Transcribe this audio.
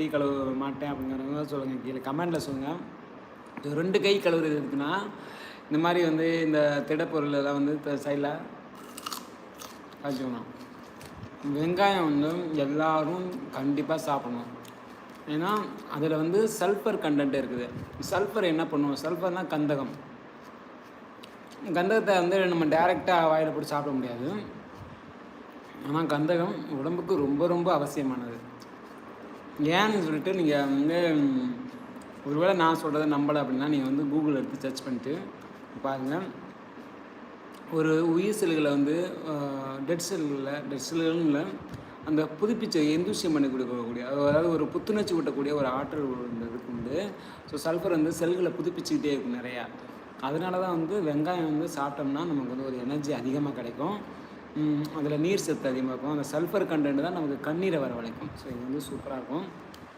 கை கழுவ மாட்டேன் அப்படிங்கிறவங்க சொல்லுங்கள், கீழே கமெண்டில் சொல்லுங்கள். 2 கை கழுவுறது எதுக்குன்னா, இந்த மாதிரி வந்து இந்த திடப்பொருள் எல்லாம் வந்து சைடில் வச்சுக்கணும். வெங்காயம் வந்து எல்லோரும் கண்டிப்பாக சாப்பிடணும். ஏன்னா அதில் வந்து சல்ஃபர் கண்டென்ட் இருக்குது. சல்ஃபர் என்ன பண்ணுவோம், சல்ஃபர்னால் கந்தகம். கந்தகத்தை வந்து நம்ம டேரெக்டாக வாயில் போட்டு சாப்பிட முடியாது. ஆனால் கந்தகம் உடம்புக்கு ரொம்ப ரொம்ப அவசியமானது. ஏன்னு சொல்லிட்டு நீங்கள் வந்து ஒருவேளை நான் சொல்கிறத நம்பலை அப்படின்னா நீங்கள் வந்து கூகுள் எடுத்து சர்ச் பண்ணிட்டு பாருங்கள். ஒரு உயிர் செல்களை வந்து டெட் செல்களும் இல்லை, அந்த புதுப்பிச்ச எந்தூசியம் பண்ணி கொடுக்கக்கூடிய, அதாவது ஒரு புத்துணர்ச்சி ஊட்டக்கூடிய ஒரு ஆற்றல் இந்த இதுக்கு உண்டு. ஸோ சல்ஃபர் வந்து செல்களை புதுப்பிச்சுக்கிட்டே இருக்கும் நிறையா. அதனால தான் வந்து வெங்காயம் வந்து சாப்பிட்டோம்னா நமக்கு வந்து ஒரு எனர்ஜி அதிகமாக கிடைக்கும். அதில் நீர் சத்து அதிகமாக இருக்கும். அந்த சல்ஃபர் கண்டென்ட் தான் நமக்கு கண்ணீரை வரவழைக்கும். ஸோ இது வந்து சூப்பராக இருக்கும்.